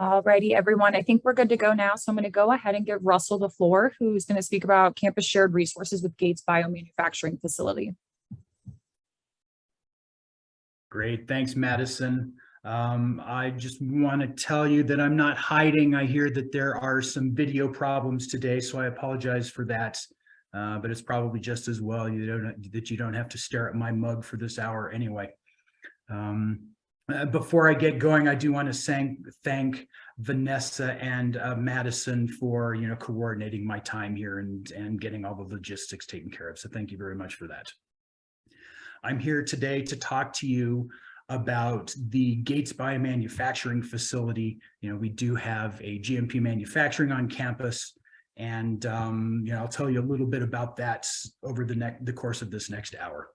Alrighty, everyone. I think we're good to go now. So I'm going to go ahead and give Russell the floor, who's going to speak about campus shared resources with Gates Biomanufacturing Facility. Great. Thanks, Madison. I just want to tell you that I'm not hiding. I hear that there are some video problems today, so I apologize for that. But it's probably just as well that you don't have to stare at my mug for this hour anyway. Before I get going, I do want to thank Vanessa and Madison for coordinating my time here and getting all the logistics taken care of. So thank you very much for that. I'm here today to talk to you about the Gates Biomanufacturing Facility. We do have a GMP manufacturing on campus, and I'll tell you a little bit about that over the course of this next hour.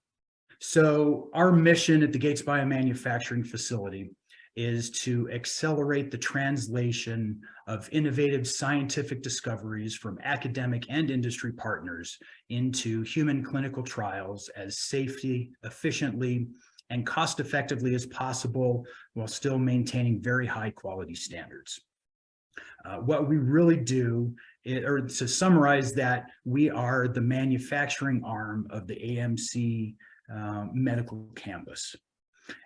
So our mission at the Gates Biomanufacturing Facility is to accelerate the translation of innovative scientific discoveries from academic and industry partners into human clinical trials as safely, efficiently, and cost-effectively as possible, while still maintaining very high quality standards. What we really do, or to summarize that, we are the manufacturing arm of the AMC medical campus.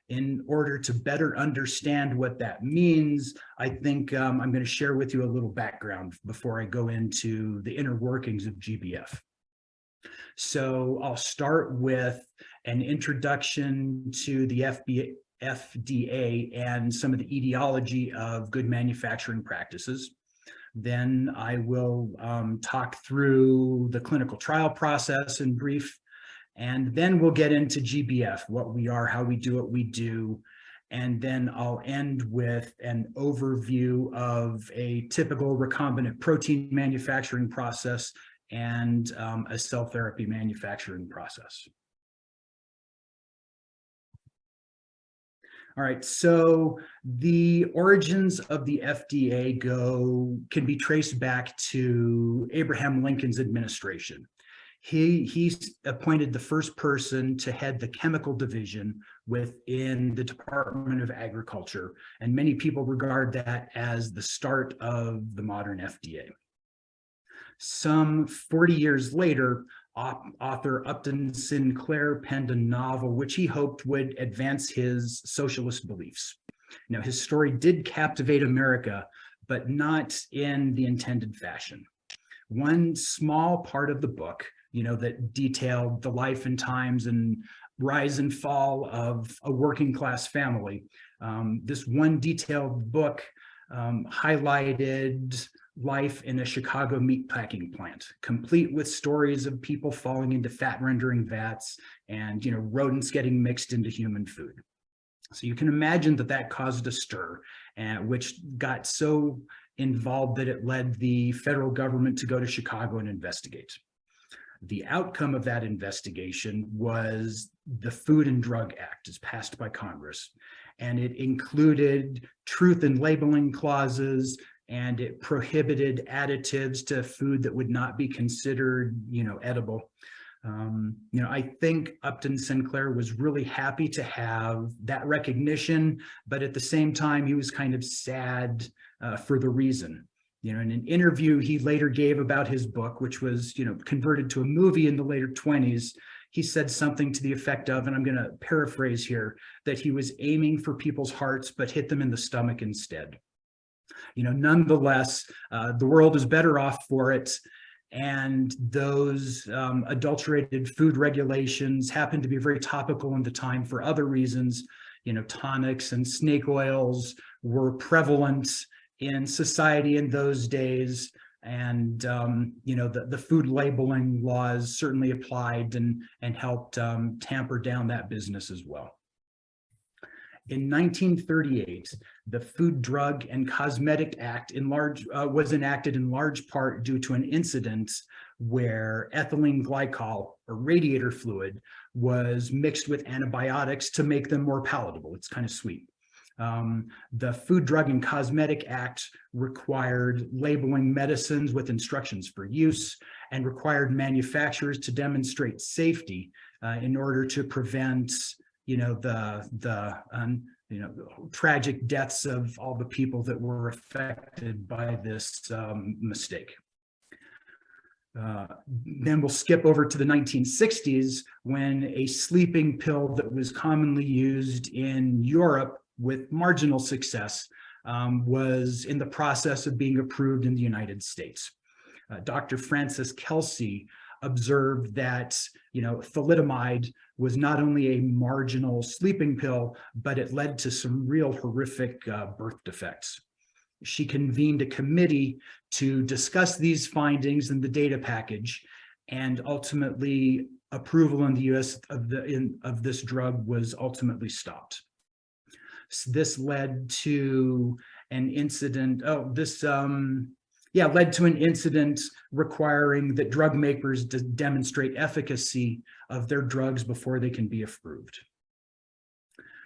In order to better understand what that means, I think I'm going to share with you a little background before I go into the inner workings of GBF. So I'll start with an introduction to the FDA and some of the etiology of good manufacturing practices. Then I will talk through the clinical trial process in brief. And then we'll get into GBF, what we are, how we do what we do. And then I'll end with an overview of a typical recombinant protein manufacturing process and a cell therapy manufacturing process. All right, so the origins of the FDA can be traced back to Abraham Lincoln's administration. He appointed the first person to head the chemical division within the Department of Agriculture, and many people regard that as the start of the modern FDA. Some 40 years later, author Upton Sinclair penned a novel which he hoped would advance his socialist beliefs. Now, his story did captivate America, but not in the intended fashion. One small part of the book, that detailed the life and times and rise and fall of a working class family. This one detailed book highlighted life in a Chicago meatpacking plant, complete with stories of people falling into fat rendering vats and rodents getting mixed into human food. So you can imagine that caused a stir, which got so involved that it led the federal government to go to Chicago and investigate. The outcome of that investigation was the Food and Drug Act, as passed by Congress, and it included truth in labeling clauses, and it prohibited additives to food that would not be considered, edible. I think Upton Sinclair was really happy to have that recognition, but at the same time, he was kind of sad for the reason. In an interview he later gave about his book, which was, converted to a movie in the later 20s, he said something to the effect of, and I'm going to paraphrase here, that he was aiming for people's hearts, but hit them in the stomach instead. Nonetheless, the world is better off for it. And those adulterated food regulations happen to be very topical in the time for other reasons. Tonics and snake oils were prevalent in society in those days, and the food labeling laws certainly applied and helped tamper down that business as well. In 1938, the Food, Drug, and Cosmetic Act was enacted in large part due to an incident where ethylene glycol, or radiator fluid, was mixed with antibiotics to make them more palatable. It's kind of sweet. The Food, Drug, and Cosmetic Act required labeling medicines with instructions for use and required manufacturers to demonstrate safety in order to prevent, tragic deaths of all the people that were affected by this mistake. Then we'll skip over to the 1960s, when a sleeping pill that was commonly used in Europe with marginal success was in the process of being approved in the United States. Dr. Francis Kelsey observed that, thalidomide was not only a marginal sleeping pill, but it led to some real horrific birth defects. She convened a committee to discuss these findings in the data package, and ultimately approval in the US of this drug was ultimately stopped. So this led to an incident. Led to an incident requiring that drug makers demonstrate efficacy of their drugs before they can be approved.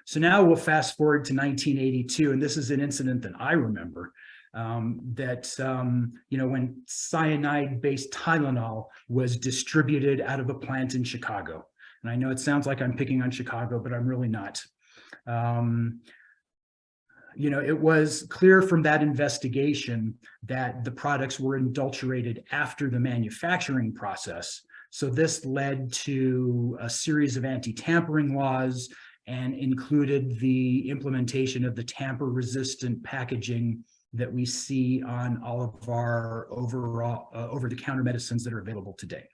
So now we'll fast forward to 1982, and this is an incident that I remember, when cyanide-based Tylenol was distributed out of a plant in Chicago. And I know it sounds like I'm picking on Chicago, but I'm really not. It was clear from that investigation that the products were adulterated after the manufacturing process. So this led to a series of anti-tampering laws and included the implementation of the tamper-resistant packaging that we see on all of our overall over-the-counter medicines that are available today.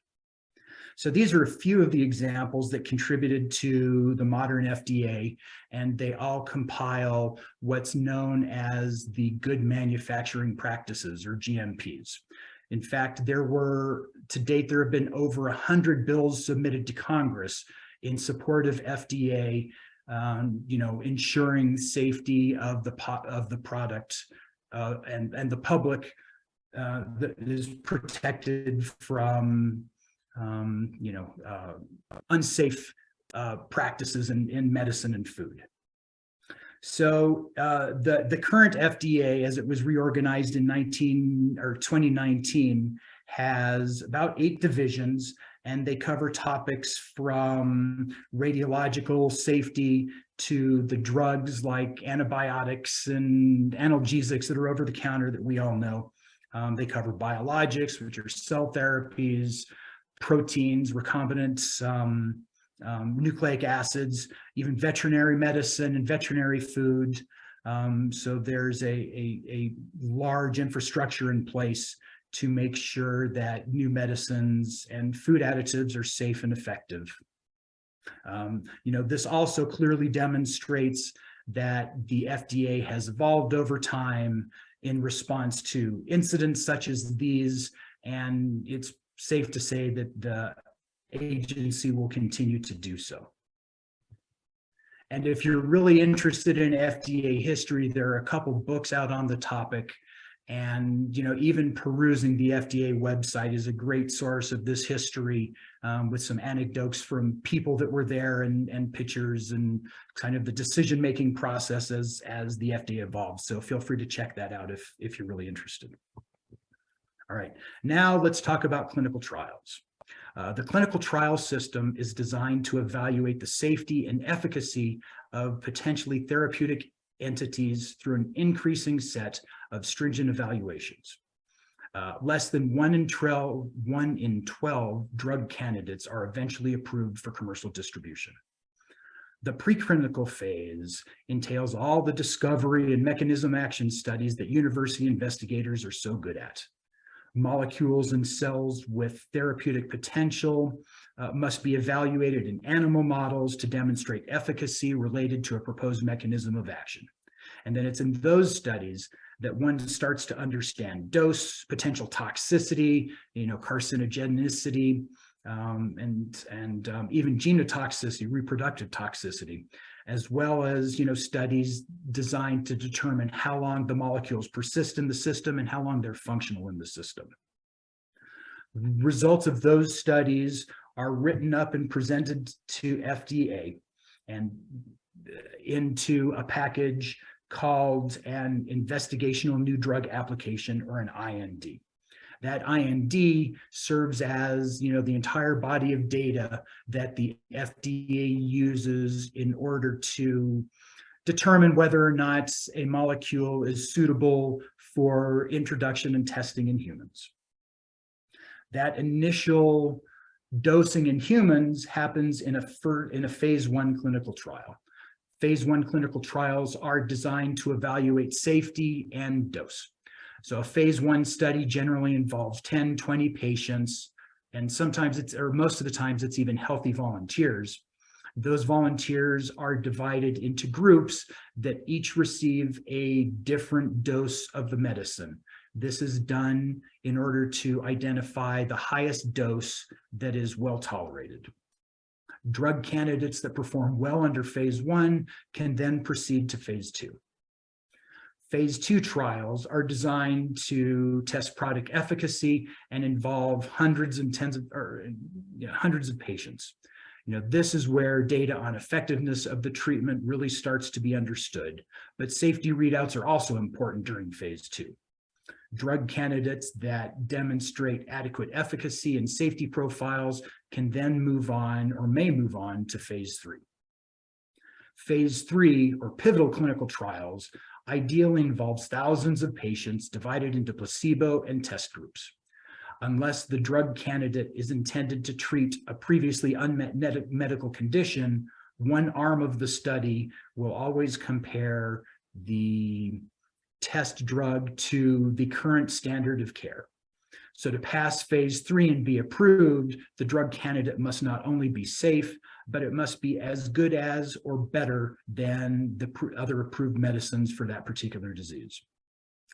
So these are a few of the examples that contributed to the modern FDA, and they all compile what's known as the Good Manufacturing Practices, or GMPs. In fact, to date, there have been over 100 bills submitted to Congress in support of FDA, ensuring safety of the product and the public that is protected from unsafe practices in medicine and food. So the current FDA, as it was reorganized in 2019, has about 8 divisions, and they cover topics from radiological safety to the drugs like antibiotics and analgesics that are over the counter that we all know. They cover biologics, which are cell therapies, proteins, recombinant nucleic acids, even veterinary medicine and veterinary food. So there's a large infrastructure in place to make sure that new medicines and food additives are safe and effective. This also clearly demonstrates that the FDA has evolved over time in response to incidents such as these, and it's safe to say that the agency will continue to do so. And if you're really interested in FDA history, there are a couple books out on the topic. And even perusing the FDA website is a great source of this history, with some anecdotes from people that were there and pictures and kind of the decision-making process as the FDA evolves. So feel free to check that out if you're really interested. All right, now let's talk about clinical trials. The clinical trial system is designed to evaluate the safety and efficacy of potentially therapeutic entities through an increasing set of stringent evaluations. Less than 1 in 12 drug candidates are eventually approved for commercial distribution. The preclinical phase entails all the discovery and mechanism action studies that university investigators are so good at. Molecules and cells with therapeutic potential must be evaluated in animal models to demonstrate efficacy related to a proposed mechanism of action. And then it's in those studies that one starts to understand dose, potential toxicity, carcinogenicity, and even genotoxicity, reproductive toxicity, as well as studies designed to determine how long the molecules persist in the system and how long they're functional in the system. Results of those studies are written up and presented to FDA and into a package called an investigational new drug application, or an IND. That IND serves as the entire body of data that the FDA uses in order to determine whether or not a molecule is suitable for introduction and testing in humans. That initial dosing in humans happens in a phase 1 clinical trial. Phase 1 clinical trials are designed to evaluate safety and dose. So a phase 1 study generally involves 10, 20 patients, and sometimes most of the times it's even healthy volunteers. Those volunteers are divided into groups that each receive a different dose of the medicine. This is done in order to identify the highest dose that is well tolerated. Drug candidates that perform well under phase 1 can then proceed to phase 2. Phase 2 trials are designed to test product efficacy and involve hundreds of patients. This is where data on effectiveness of the treatment really starts to be understood, but safety readouts are also important during phase 2. Drug candidates that demonstrate adequate efficacy and safety profiles can then move on or may move on to phase 3. Phase 3, or pivotal clinical trials, ideally involves thousands of patients divided into placebo and test groups. Unless the drug candidate is intended to treat a previously unmet medical condition, one arm of the study will always compare the test drug to the current standard of care. So to pass phase 3 and be approved, the drug candidate must not only be safe, but it must be as good as or better than the other approved medicines for that particular disease.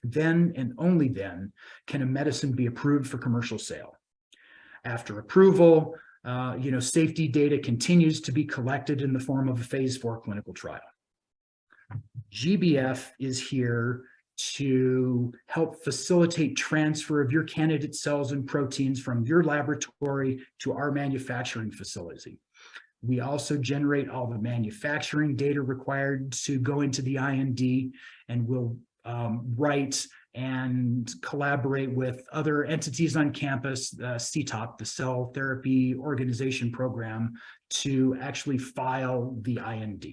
Then and only then can a medicine be approved for commercial sale. After approval, safety data continues to be collected in the form of a phase 4 clinical trial. GBF is here to help facilitate transfer of your candidate cells and proteins from your laboratory to our manufacturing facility. We also generate all the manufacturing data required to go into the IND, and we'll write and collaborate with other entities on campus, CTOP, the Cell Therapy Organization Program, to actually file the IND.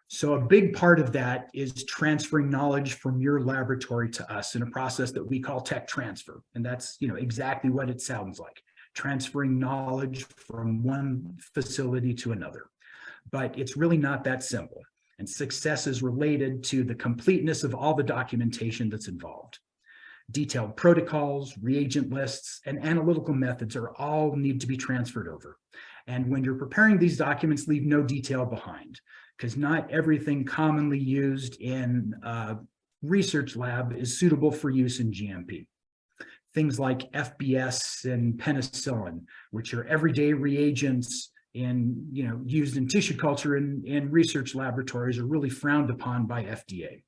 So a big part of that is transferring knowledge from your laboratory to us in a process that we call tech transfer. And that's exactly what it sounds like, transferring knowledge from one facility to another. But it's really not that simple. And success is related to the completeness of all the documentation that's involved. Detailed protocols, reagent lists, and analytical methods all need to be transferred over. And when you're preparing these documents, leave no detail behind, because not everything commonly used in a research lab is suitable for use in GMP. Things like FBS and penicillin, which are everyday reagents used in tissue culture in research laboratories, are really frowned upon by FDA.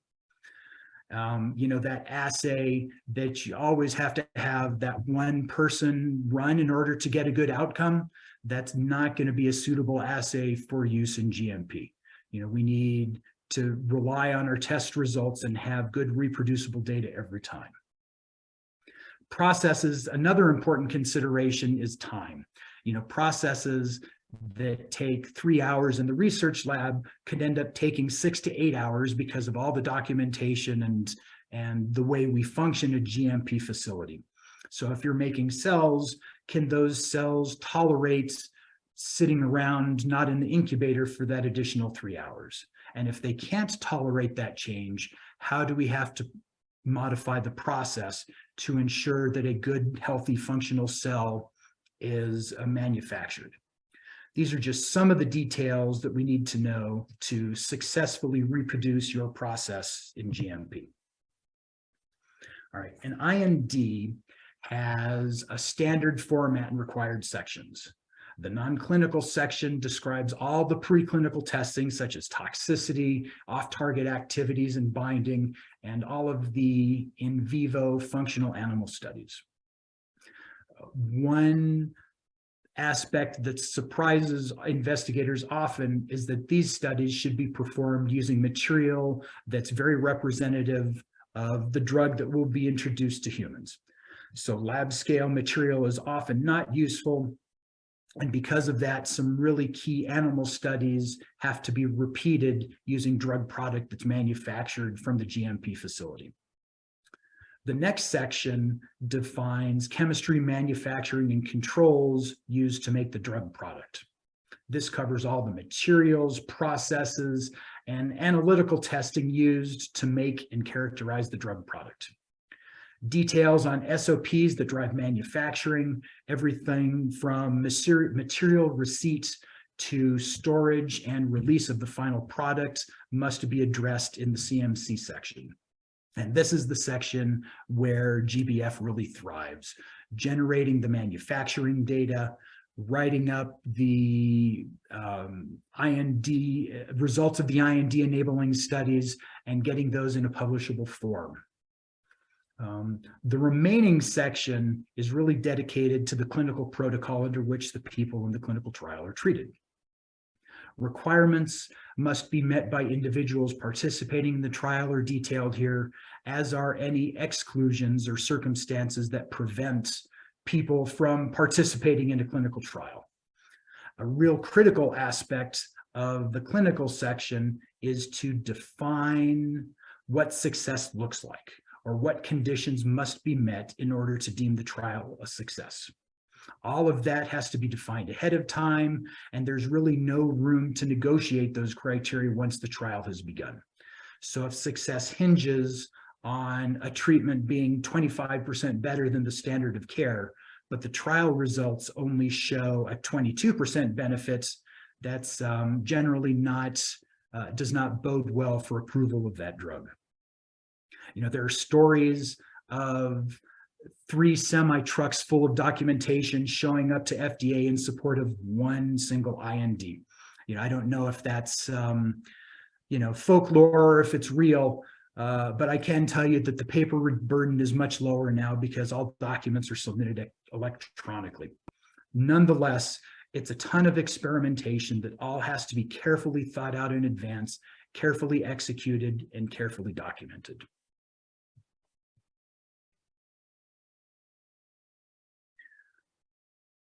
That assay that you always have to have that one person run in order to get a good outcome, that's not going to be a suitable assay for use in GMP. We need to rely on our test results and have good reproducible data every time. Processes, another important consideration is time. Processes that take 3 hours in the research lab could end up taking 6 to 8 hours because of all the documentation and the way we function at GMP facility. So if you're making cells, can those cells tolerate sitting around not in the incubator for that additional 3 hours? And if they can't tolerate that change, how do we have to modify the process to ensure that a good, healthy, functional cell is manufactured? These are just some of the details that we need to know to successfully reproduce your process in GMP. All right, an IND has a standard format and required sections. The non-clinical section describes all the preclinical testing, such as toxicity, off-target activities and binding, and all of the in vivo functional animal studies. One aspect that surprises investigators often is that these studies should be performed using material that's very representative of the drug that will be introduced to humans. So lab scale material is often not useful. And because of that, some really key animal studies have to be repeated using drug product that's manufactured from the GMP facility. The next section defines chemistry, manufacturing, and controls used to make the drug product. This covers all the materials, processes, and analytical testing used to make and characterize the drug product. Details on SOPs that drive manufacturing, everything from material receipts to storage and release of the final product must be addressed in the CMC section. And this is the section where GBF really thrives, generating the manufacturing data, writing up the IND, results of the IND enabling studies, and getting those in a publishable form. The remaining section is really dedicated to the clinical protocol under which the people in the clinical trial are treated. Requirements must be met by individuals participating in the trial are detailed here, as are any exclusions or circumstances that prevent people from participating in a clinical trial. A real critical aspect of the clinical section is to define what success looks like, or what conditions must be met in order to deem the trial a success. All of that has to be defined ahead of time, and there's really no room to negotiate those criteria once the trial has begun. So if success hinges on a treatment being 25% better than the standard of care, but the trial results only show a 22% benefit, that's generally not, does not bode well for approval of that drug. You know, there are stories of 3 semi-trucks full of documentation showing up to FDA in support of one single IND. You know, I don't know if that's, you know, folklore or if it's real, but I can tell you that the paper burden is much lower now because all documents are submitted electronically. Nonetheless, it's a ton of experimentation that all has to be carefully thought out in advance, carefully executed, and carefully documented.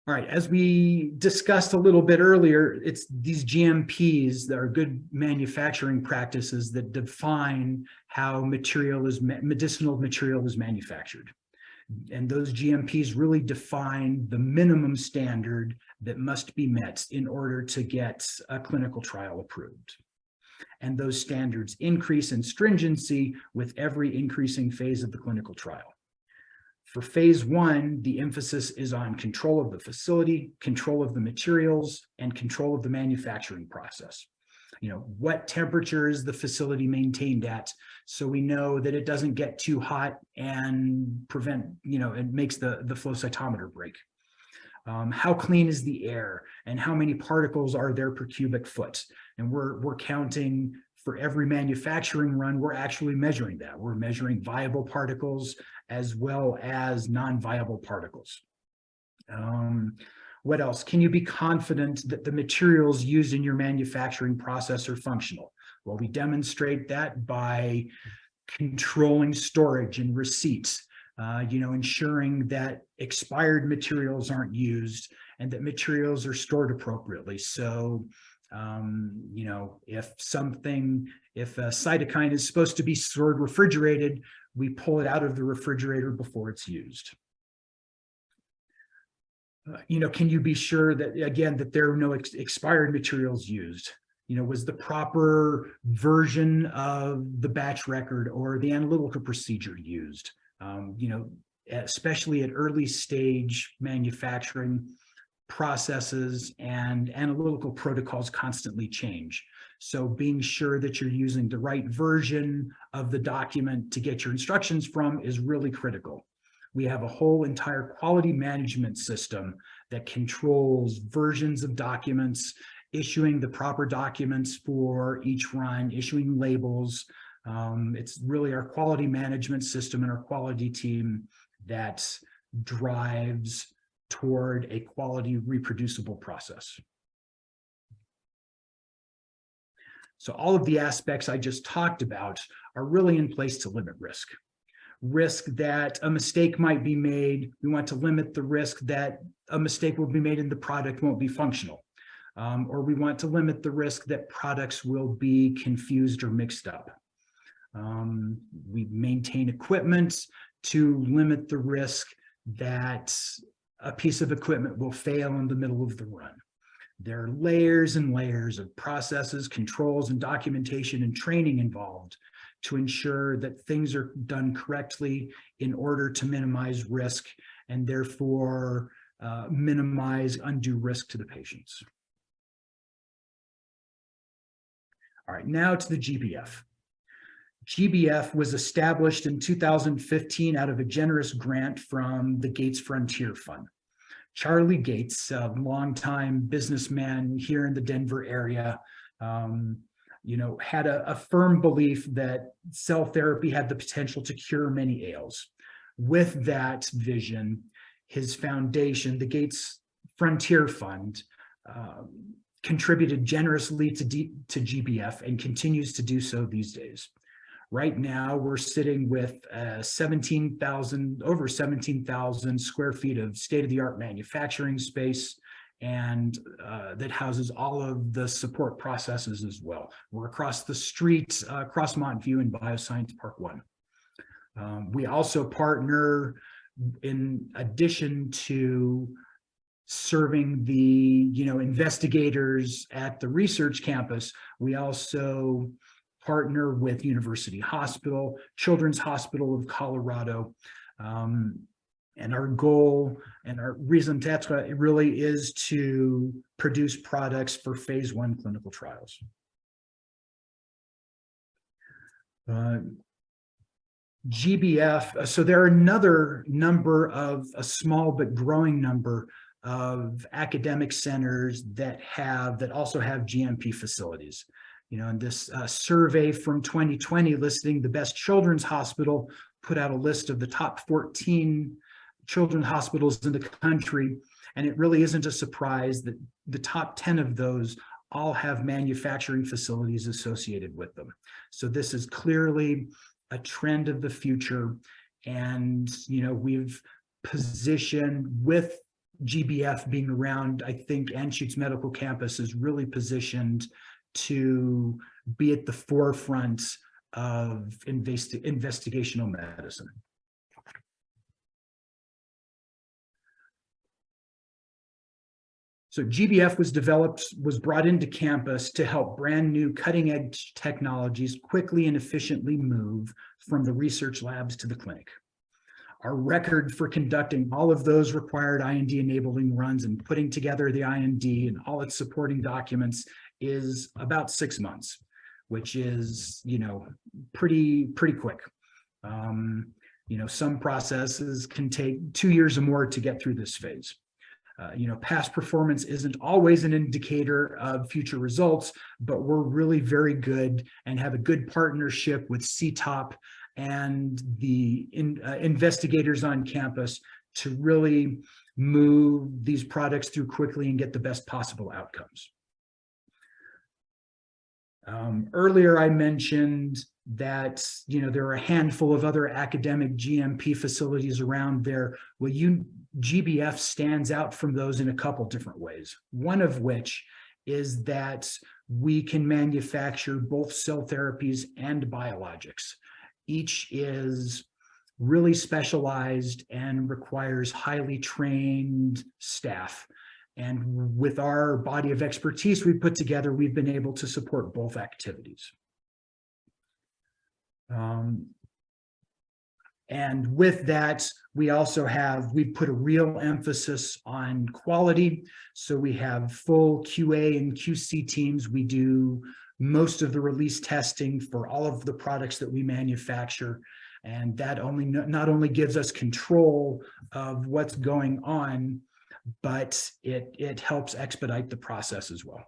All right, as we discussed a little bit earlier, it's these GMPs that are good manufacturing practices that define how medicinal material is manufactured. And those GMPs really define the minimum standard that must be met in order to get a clinical trial approved. And those standards increase in stringency with every increasing phase of the clinical trial. For phase 1, the emphasis is on control of the facility, control of the materials, and control of the manufacturing process. You know, what temperature is the facility maintained at, so we know that it doesn't get too hot and prevent, you know, it makes the flow cytometer break. How clean is the air, and how many particles are there per cubic foot? And we're counting for every manufacturing run, we're actually measuring that. We're measuring viable particles as well as non-viable particles. What else? Can you be confident that the materials used in your manufacturing process are functional? Well, we demonstrate that by controlling storage and receipts, you know, ensuring that expired materials aren't used and that materials are stored appropriately. So, you know, if a cytokine is supposed to be stored refrigerated, we pull it out of the refrigerator before it's used. You know, can you be sure that, again, that there are no expired materials used? You know, was the proper version of the batch record or the analytical procedure used? You know, especially at early stage manufacturing, processes and analytical protocols constantly change. So being sure that you're using the right version of the document to get your instructions from is really critical. We have a whole entire quality management system that controls versions of documents, issuing the proper documents for each run, issuing labels. It's really our quality management system and our quality team that drives toward a quality reproducible process. So all of the aspects I just talked about are really in place to limit risk. risk that a mistake might be made. We want to limit the risk that a mistake will be made and the product won't be functional. Or we want to limit the risk that products will be confused or mixed up. We maintain equipment to limit the risk that a piece of equipment will fail in the middle of the run. There are layers and layers of processes, controls, and documentation and training involved to ensure that things are done correctly in order to minimize risk and therefore minimize undue risk to the patients. All right, now to the GBF. GBF was established in 2015 out of a generous grant from the Gates Frontier Fund. Charlie Gates, a longtime businessman here in the Denver area, had a firm belief that cell therapy had the potential to cure many ails. With that vision, his foundation, the Gates Frontier Fund, contributed generously to GBF and continues to do so these days. Right now, we're sitting with over 17,000 square feet of state-of-the-art manufacturing space, and that houses all of the support processes as well. We're across the street, across Montview in Bioscience Park 1. We also partner, in addition to serving the investigators at the research campus, we also partner with University Hospital, Children's Hospital of Colorado. And our goal and our raison d'etre really is to produce products for phase 1 clinical trials. GBF, so there are a small but growing number of academic centers that also have GMP facilities. In this survey from 2020 listing the best children's hospital put out a list of the top 14 children's hospitals in the country, and it really isn't a surprise that the top 10 of those all have manufacturing facilities associated with them. So this is clearly a trend of the future, and we've positioned, with GBF being around, I think Anschutz Medical Campus is really positioned to be at the forefront of investigational medicine. So GBF was brought into campus to help brand new cutting edge technologies quickly and efficiently move from the research labs to the clinic. Our record for conducting all of those required IND enabling runs and putting together the IND and all its supporting documents is about 6 months, which is, pretty quick. Some processes can take 2 years or more to get through this phase. Past performance isn't always an indicator of future results, but we're really very good and have a good partnership with CTOP and the investigators on campus to really move these products through quickly and get the best possible outcomes. Earlier, I mentioned that there are a handful of other academic GMP facilities around there. Well, GBF stands out from those in a couple different ways. One of which is that we can manufacture both cell therapies and biologics. Each is really specialized and requires highly trained staff. And with our body of expertise we've put together, we've been able to support both activities. And with that, we've put a real emphasis on quality. So we have full QA and QC teams. We do most of the release testing for all of the products that we manufacture. And that not only gives us control of what's going on, but it helps expedite the process as well.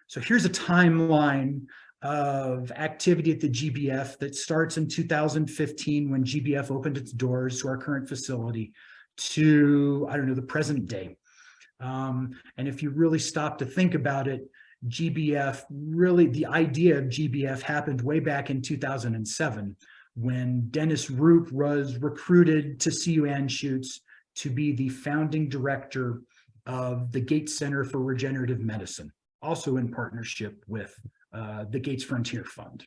So here's a timeline of activity at the GBF that starts in 2015 when GBF opened its doors to our current facility to, the present day. And if you really stop to think about it, the idea of GBF happened way back in 2007 when Dennis Roop was recruited to CU Anschutz to be the founding director of the Gates Center for Regenerative Medicine, also in partnership with the Gates Frontier Fund.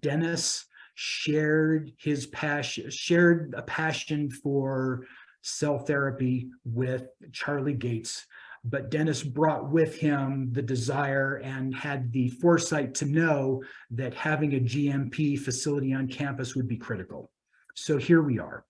Dennis shared a passion for cell therapy with Charlie Gates, but Dennis brought with him the desire and had the foresight to know that having a GMP facility on campus would be critical. So here we are.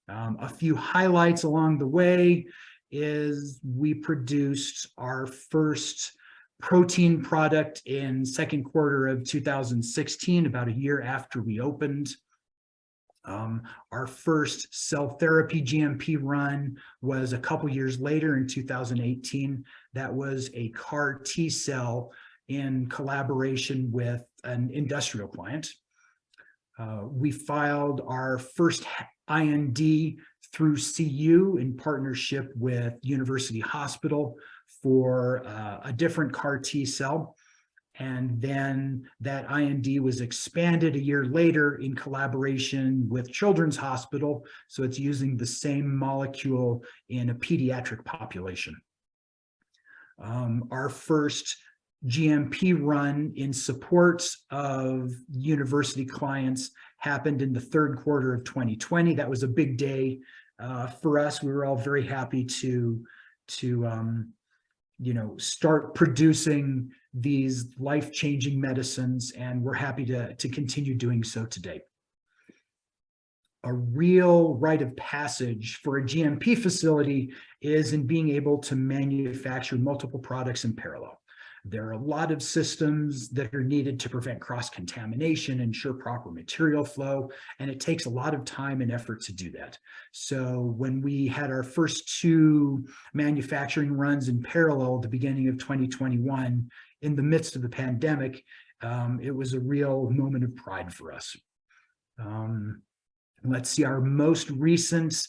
A few highlights along the way is we produced our first protein product in second quarter of 2016, about a year after we opened. Our first cell therapy GMP run was a couple years later in 2018. That was a CAR T cell in collaboration with an industrial client. We filed our first IND through CU in partnership with University Hospital for a different CAR T cell. And then that IND was expanded a year later in collaboration with Children's Hospital. So it's using the same molecule in a pediatric population. Our first GMP run in support of university clients happened in the third quarter of 2020. That was a big day for us. We were all very happy to start producing these life-changing medicines, and we're happy to continue doing so today. A real rite of passage for a GMP facility is in being able to manufacture multiple products in parallel. There are a lot of systems that are needed to prevent cross-contamination, ensure proper material flow, and it takes a lot of time and effort to do that. So when we had our first two manufacturing runs in parallel at the beginning of 2021, in the midst of the pandemic, it was a real moment of pride for us. Let's see, our most recent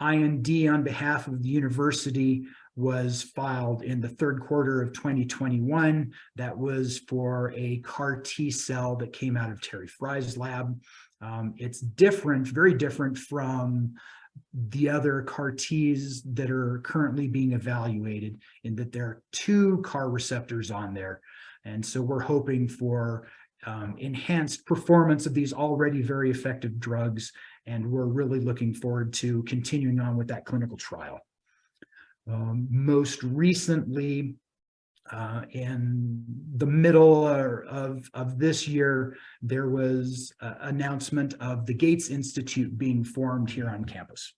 IND on behalf of the university was filed in the third quarter of 2021. That was for a CAR T cell that came out of Terry Fry's lab. It's different, very different from the other CAR Ts that are currently being evaluated, in that there are two CAR receptors on there. And so we're hoping for enhanced performance of these already very effective drugs, and we're really looking forward to continuing on with that clinical trial. Most recently, in the middle of this year, there was an announcement of the Gates Institute being formed here on campus.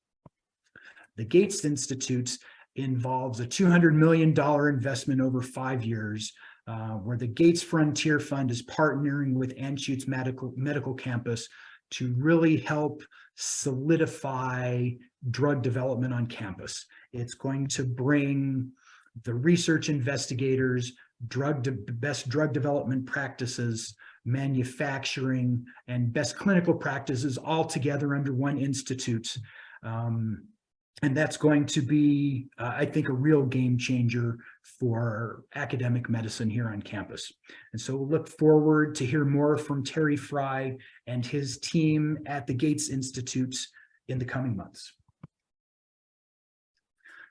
The Gates Institute involves a $200 million investment over 5 years, where the Gates Frontier Fund is partnering with Anschutz Medical Campus to really help solidify drug development on campus. It's going to bring the research investigators, best drug development practices, manufacturing, and best clinical practices all together under one institute. And that's going to be, I think, a real game changer for academic medicine here on campus. And so we'll look forward to hear more from Terry Fry and his team at the Gates Institute in the coming months.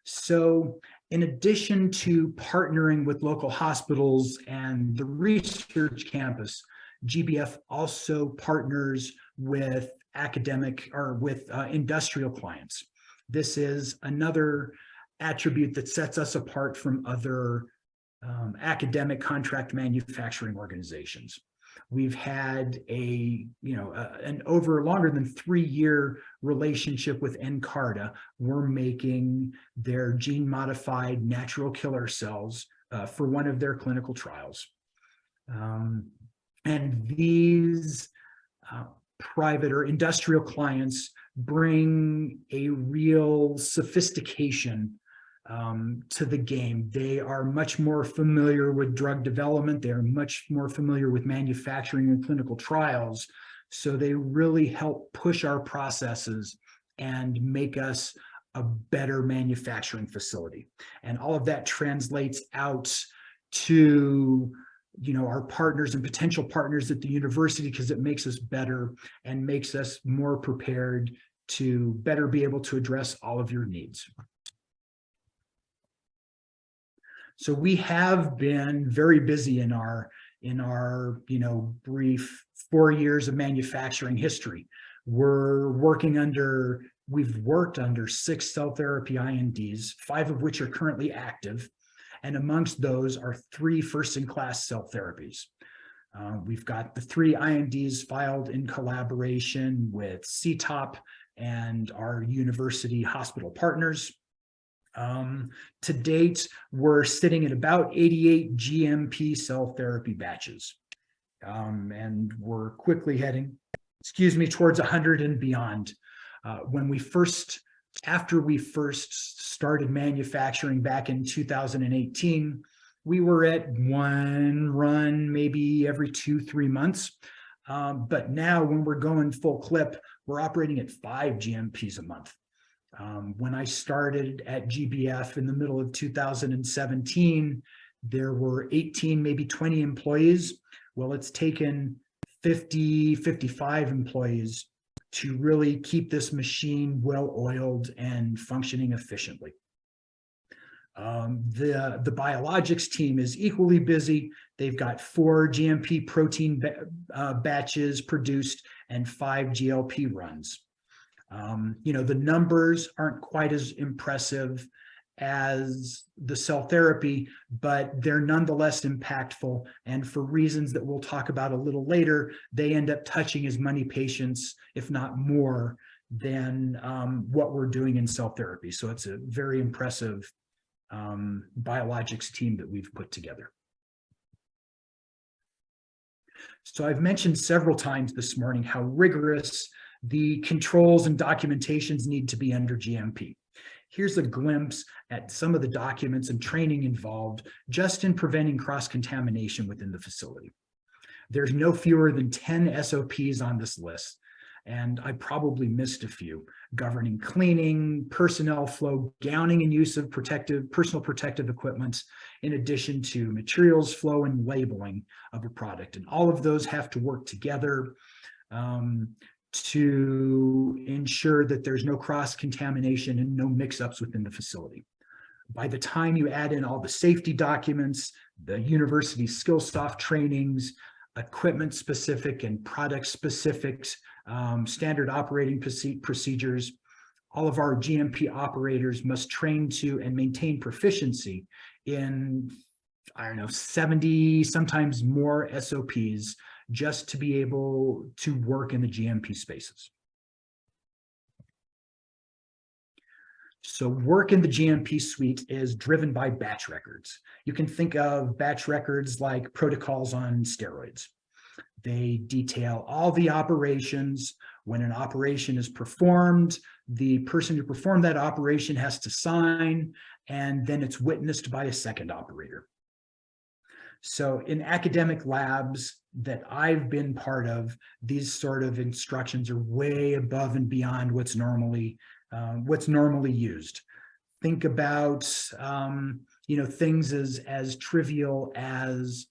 So in addition to partnering with local hospitals and the research campus, GBF also partners with academic or with industrial clients. This is another attribute that sets us apart from other academic contract manufacturing organizations. We've had an over longer than 3-year relationship with Nkarta. We're making their gene-modified natural killer cells for one of their clinical trials. And these private or industrial clients bring a real sophistication to the game. They are much more familiar with drug development. They're much more familiar with manufacturing and clinical trials. So they really help push our processes and make us a better manufacturing facility. And all of that translates out to our partners and potential partners at the university, because it makes us better and makes us more prepared to better be able to address all of your needs. So we have been very busy in our brief 4 years of manufacturing history. We've worked under 6 cell therapy INDs, 5 of which are currently active. And amongst those are 3 first-in-class cell therapies. We've got the 3 INDs filed in collaboration with CTOP and our university hospital partners. To date, we're sitting at about 88 GMP cell therapy batches. And we're quickly heading, towards 100 and beyond. After we first started manufacturing back in 2018, we were at 1 run maybe every 2-3 months. But now when we're going full clip, we're operating at 5 GMPs a month. When I started at GBF in the middle of 2017, there were 18, maybe 20 employees. Well, it's taken 50, 55 employees to really keep this machine well-oiled and functioning efficiently. The biologics team is equally busy. They've got 4 GMP protein batches produced and 5 GLP runs. The numbers aren't quite as impressive as the cell therapy, but they're nonetheless impactful. And for reasons that we'll talk about a little later, they end up touching as many patients, if not more, than what we're doing in cell therapy. So it's a very impressive biologics team that we've put together. So I've mentioned several times this morning how rigorous the controls and documentations need to be under GMP. Here's a glimpse at some of the documents and training involved just in preventing cross-contamination within the facility. There's no fewer than 10 SOPs on this list, and I probably missed a few, governing cleaning, personnel flow, gowning and use of personal protective equipment, in addition to materials flow and labeling of a product. And all of those have to work together to ensure that there's no cross-contamination and no mix-ups within the facility. By the time you add in all the safety documents, the university SkillSoft trainings, equipment-specific and product-specific standard operating procedures, all of our GMP operators must train to and maintain proficiency in, 70, sometimes more SOPs, just to be able to work in the GMP spaces. So work in the GMP suite is driven by batch records. You can think of batch records like protocols on steroids. They detail all the operations. When an operation is performed, the person who performed that operation has to sign, and then it's witnessed by a second operator. So in academic labs that I've been part of, these sort of instructions are way above and beyond what's normally used. Think about things as trivial as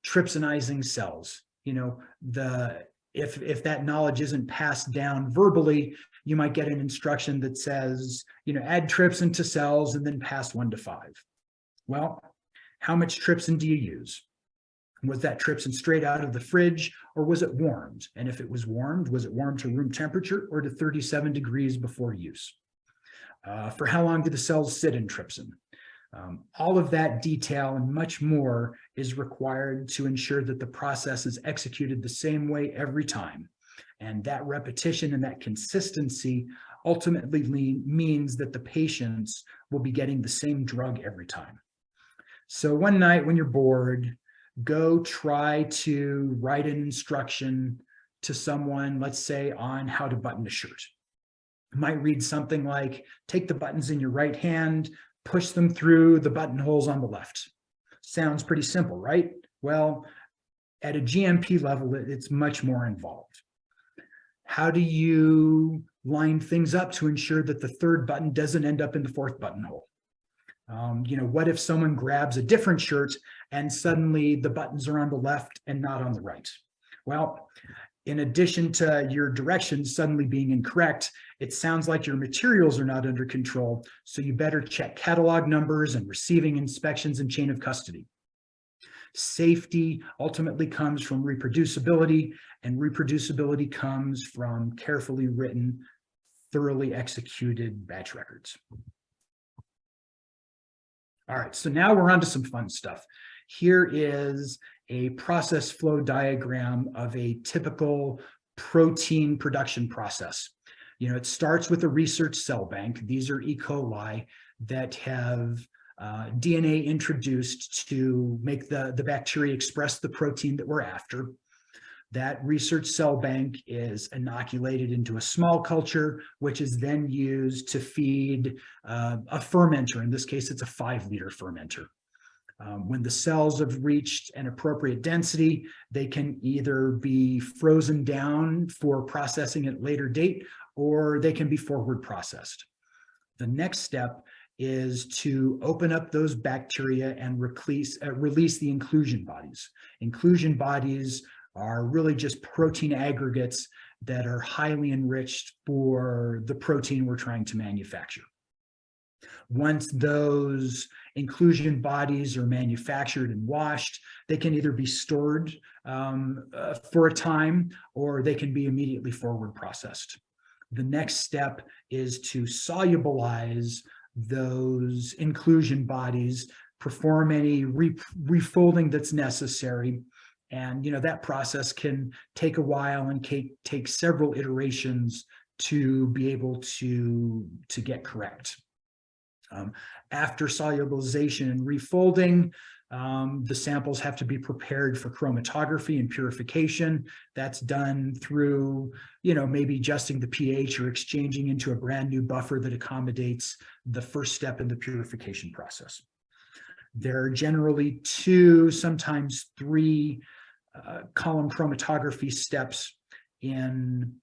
trypsinizing cells. If that knowledge isn't passed down verbally, you might get an instruction that says, add trypsin to cells and then pass 1 to 5. Well, how much trypsin do you use? Was that trypsin straight out of the fridge, or was it warmed? And if it was warmed to room temperature or to 37 degrees before use? For how long do the cells sit in trypsin? All of that detail and much more is required to ensure that the process is executed the same way every time. And that repetition and that consistency ultimately means that the patients will be getting the same drug every time. So one night when you're bored, go try to write an instruction to someone, let's say, on how to button a shirt. It might read something like, take the buttons in your right hand, push them through the buttonholes on the left. Sounds pretty simple, right? Well, at a GMP level, it's much more involved. How do you line things up to ensure that the third button doesn't end up in the fourth buttonhole? What if someone grabs a different shirt and suddenly the buttons are on the left and not on the right? Well, in addition to your directions suddenly being incorrect, it sounds like your materials are not under control. So you better check catalog numbers and receiving inspections and chain of custody. Safety ultimately comes from reproducibility, and reproducibility comes from carefully written, thoroughly executed batch records. All right, so now we're on to some fun stuff. Here is a process flow diagram of a typical protein production process. It starts with a research cell bank. These are E. coli that have DNA introduced to make the bacteria express the protein that we're after. That research cell bank is inoculated into a small culture, which is then used to feed a fermenter. In this case, it's a 5-liter fermenter. When the cells have reached an appropriate density, they can either be frozen down for processing at a later date, or they can be forward processed. The next step is to open up those bacteria and release the inclusion bodies. Inclusion bodies are really just protein aggregates that are highly enriched for the protein we're trying to manufacture. Once those inclusion bodies are manufactured and washed, they can either be stored for a time, or they can be immediately forward processed. The next step is to solubilize those inclusion bodies, perform any refolding that's necessary. And that process can take a while and take several iterations to be able to get correct. After solubilization and refolding, the samples have to be prepared for chromatography and purification. That's done through, maybe adjusting the pH or exchanging into a brand new buffer that accommodates the first step in the purification process. There are generally 2, sometimes 3 column chromatography steps in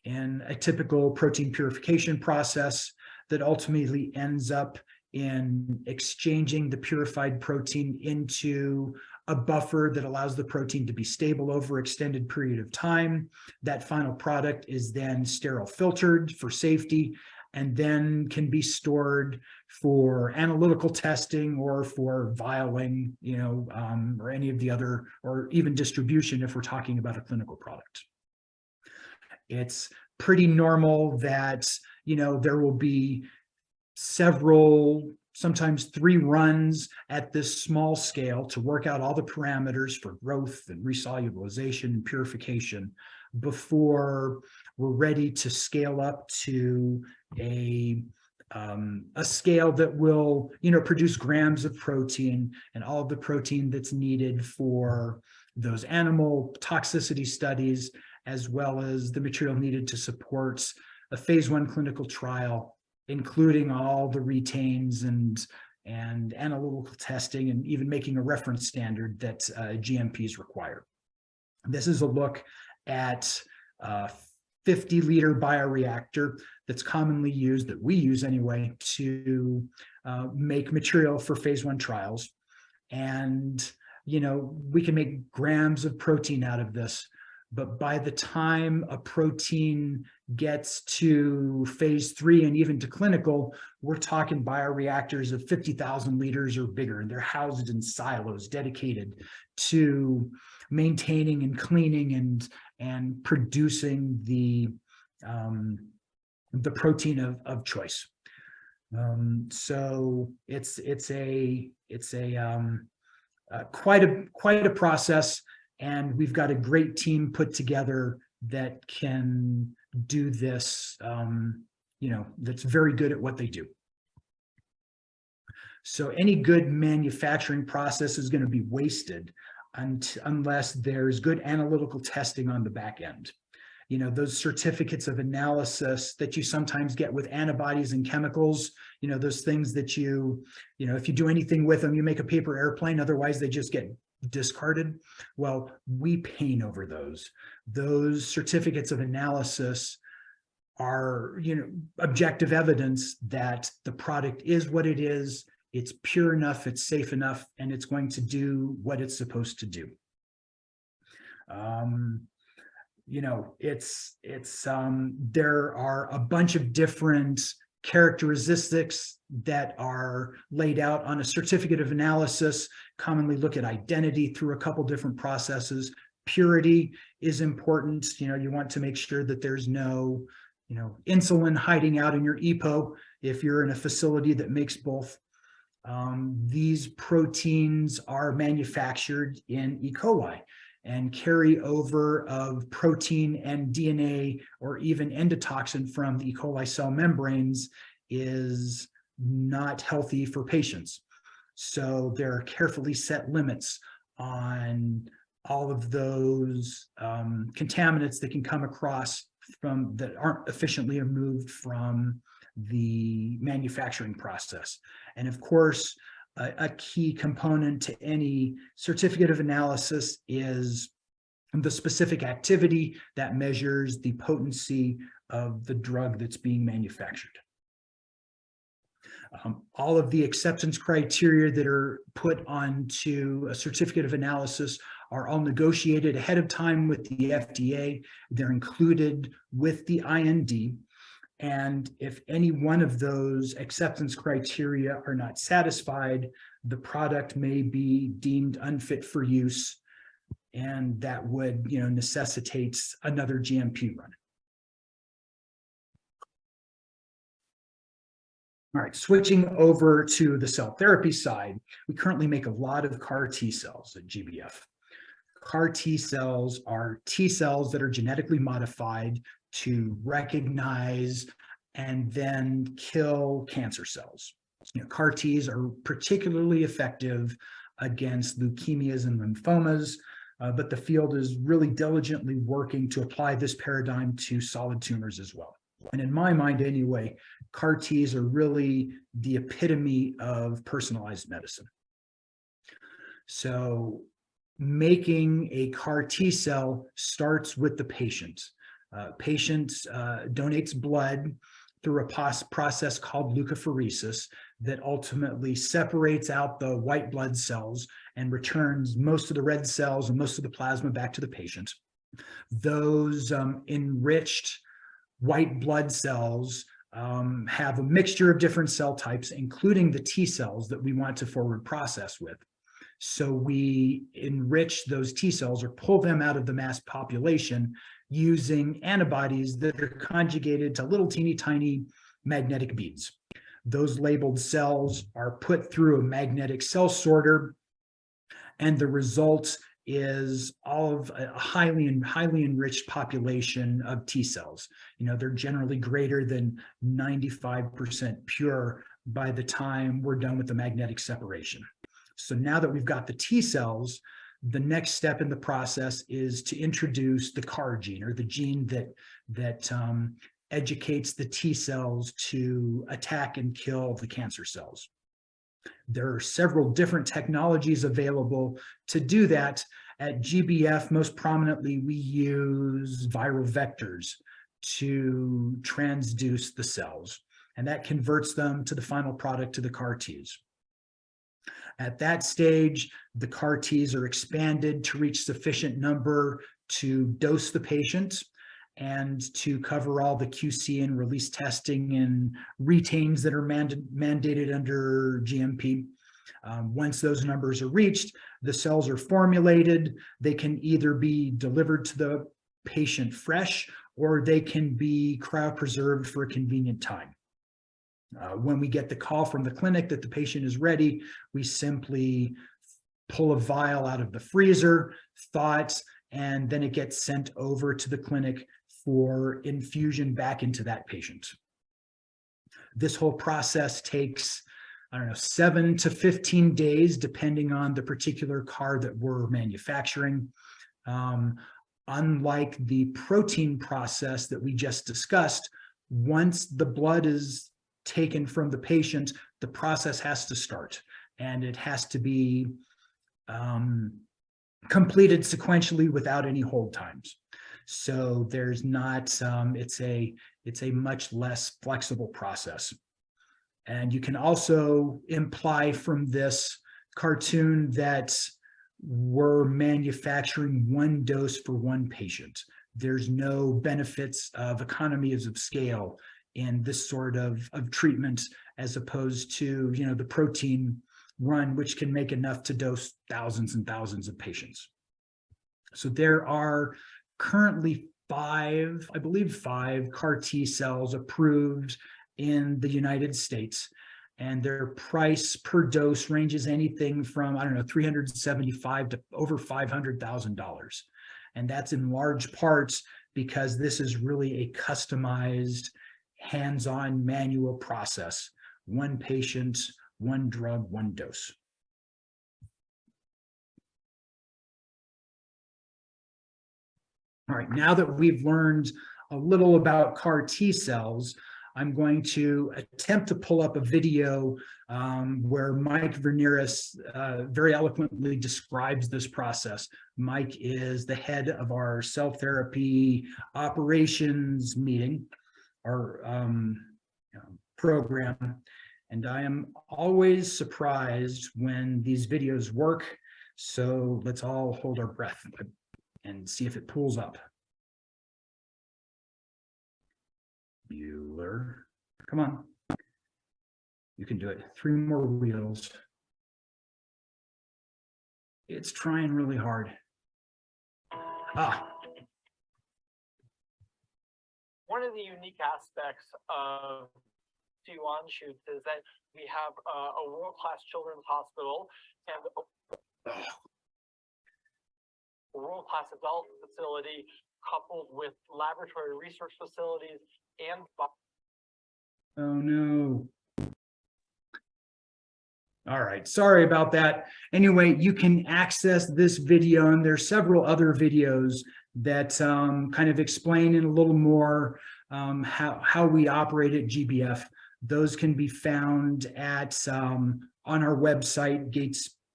a typical protein purification process that ultimately ends up in exchanging the purified protein into a buffer that allows the protein to be stable over an extended period of time. That final product is then sterile filtered for safety, and then can be stored for analytical testing or for vialing, or any of the other, or even distribution if we're talking about a clinical product. It's pretty normal that, there will be several, sometimes 3 runs at this small scale to work out all the parameters for growth and resolubilization and purification before we're ready to scale up to a scale that will, produce grams of protein and all of the protein that's needed for those animal toxicity studies, as well as the material needed to support a phase 1 clinical trial, including all the retains and analytical testing, and even making a reference standard that GMPs require. This is a look at a 50-liter bioreactor that's commonly used, that we use anyway, to make material for phase 1 trials. And, we can make grams of protein out of this. But by the time a protein gets to phase 3 and even to clinical, we're talking bioreactors of 50,000 liters or bigger, and they're housed in silos dedicated to maintaining and cleaning and producing the protein of choice. So it's quite a process. And we've got a great team put together that can do this, that's very good at what they do. So any good manufacturing process is going to be wasted unless there's good analytical testing on the back end. Those certificates of analysis that you sometimes get with antibodies and chemicals, those things that if you do anything with them, you make a paper airplane, otherwise they just get discarded. Well, we paint over those. Those certificates of analysis are, objective evidence that the product is what it is. it's pure enough, it's safe enough, and it's going to do what it's supposed to do. There are a bunch of different characteristics that are laid out on a certificate of analysis. Commonly look at identity through a couple different processes. Purity is important. You want to make sure that there's no, insulin hiding out in your EPO if you're in a facility that makes both. These proteins are manufactured in E. coli, and carryover of protein and DNA or even endotoxin from the E. coli cell membranes is not healthy for patients. So there are carefully set limits on all of those contaminants that can come across that aren't efficiently removed from the manufacturing process. And of course, a key component to any certificate of analysis is the specific activity that measures the potency of the drug that's being manufactured. All of the acceptance criteria that are put onto a certificate of analysis are all negotiated ahead of time with the FDA. They're included with the IND. And if any one of those acceptance criteria are not satisfied, the product may be deemed unfit for use, and that would, necessitate another GMP run. All right, switching over to the cell therapy side, we currently make a lot of CAR T cells at GBF. CAR T cells are T cells that are genetically modified to recognize and then kill cancer cells. CAR Ts are particularly effective against leukemias and lymphomas, but the field is really diligently working to apply this paradigm to solid tumors as well. And in my mind anyway, CAR Ts are really the epitome of personalized medicine. So making a CAR T cell starts with the patient. Patient donates blood through a process called leukapheresis that ultimately separates out the white blood cells and returns most of the red cells and most of the plasma back to the patient. Those enriched white blood cells have a mixture of different cell types, including the T cells that we want to forward process with. So we enrich those T cells or pull them out of the mass population using antibodies that are conjugated to little teeny tiny magnetic beads. Those labeled cells are put through a magnetic cell sorter, and the result is all of a highly enriched population of T cells. They're generally greater than 95% pure by the time we're done with the magnetic separation. So now that we've got the T cells, the next step in the process is to introduce the CAR gene, or the gene that educates the T cells to attack and kill the cancer cells. There are several different technologies available to do that. At GBF, most prominently, we use viral vectors to transduce the cells, and that converts them to the final product, to the CAR Ts. At that stage, the CAR Ts are expanded to reach sufficient number to dose the patient and to cover all the QC and release testing and retains that are mandated under GMP. Once those numbers are reached, the cells are formulated. They can either be delivered to the patient fresh, or they can be cryopreserved for a convenient time. When we get the call from the clinic that the patient is ready, we simply pull a vial out of the freezer, thaw it, and then it gets sent over to the clinic for infusion back into that patient. This whole process takes, 7 to 15 days, depending on the particular CAR that we're manufacturing. Unlike the protein process that we just discussed, once the blood is taken from the patient, the process has to start, and it has to be completed sequentially without any hold times. So there's not, it's a much less flexible process. And you can also imply from this cartoon that we're manufacturing one dose for one patient. There's no benefits of economies of scale in this sort of treatment, as opposed to, you know, the protein run, which can make enough to dose thousands and thousands of patients. So there are currently five CAR T cells approved in the United States, and their price per dose ranges anything from, I don't know, $375 to over $500,000. And that's in large parts because this is really a customized, hands-on manual process. One patient, one drug, one dose. All right, now that we've learned a little about CAR T cells, I'm going to attempt to pull up a video where Mike Verneris very eloquently describes this process. Mike is the head of our cell therapy operations meeting, our program, and I am always surprised when these videos work. So let's all hold our breath and see if it pulls up. Bueller, come on. You can do it. 3 more wheels. It's trying really hard. One of the unique aspects of Anschutz is that we have a world-class children's hospital and a world-class adult facility coupled with laboratory research facilities and... Oh no. All right, sorry about that. Anyway, you can access this video, and there's several other videos that kind of explain in a little more how we operate at GBF. Those can be found at on our website,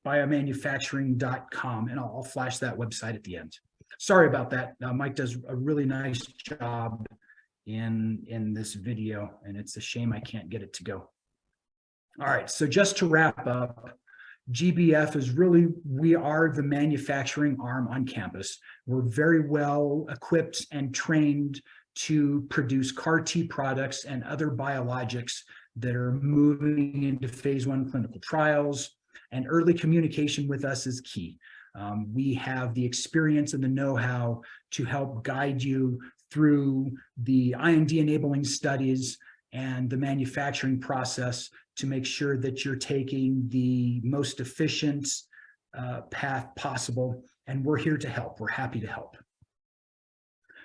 gatesbiomanufacturing.com, and I'll flash that website at the end. Sorry about that. Mike does a really nice job in this video, and it's a shame I can't get it to go. All right, so just to wrap up, GBF is really, we are the manufacturing arm on campus. We're very well equipped and trained to produce CAR T products and other biologics that are moving into phase 1 clinical trials, and early communication with us is key. We have the experience and the know-how to help guide you through the IND enabling studies and the manufacturing process to make sure that you're taking the most efficient path possible. And we're here to help. We're happy to help.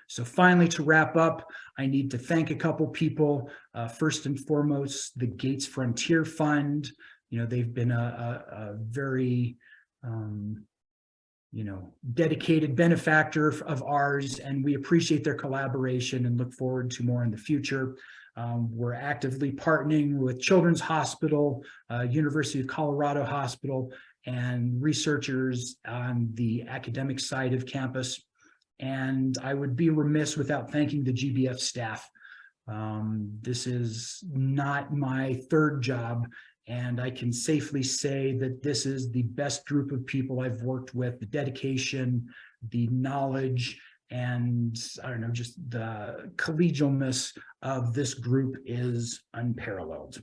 So finally, to wrap up, I need to thank a couple people. First and foremost, the Gates Frontier Fund. You know, they've been a very dedicated benefactor of ours, and we appreciate their collaboration and look forward to more in the future. We're actively partnering with Children's Hospital, University of Colorado Hospital, and researchers on the academic side of campus. And I would be remiss without thanking the GBF staff. This is not my third job, and I can safely say that this is the best group of people I've worked with. The dedication, the knowledge, and I don't know, just the collegialness of this group is unparalleled.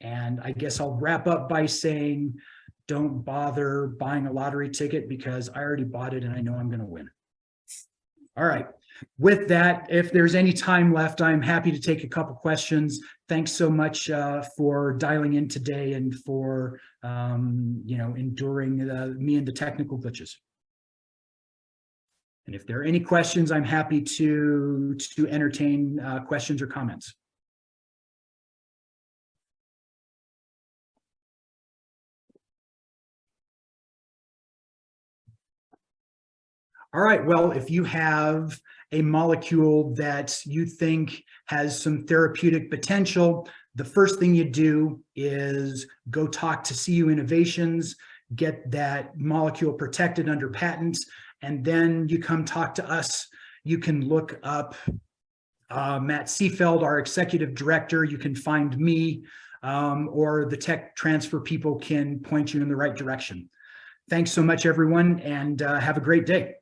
And I guess I'll wrap up by saying, don't bother buying a lottery ticket because I already bought it and I know I'm going to win. All right. With that, if there's any time left, I'm happy to take a couple questions. Thanks so much for dialing in today and for enduring me and the technical glitches. And if there are any questions, I'm happy to entertain questions or comments. All right, well, if you have a molecule that you think has some therapeutic potential, the first thing you do is go talk to CU Innovations, get that molecule protected under patents, and then you come talk to us. You can look up Matt Seefeld, our executive director. You can find me. or the tech transfer people can point you in the right direction. Thanks so much, everyone, and have a great day.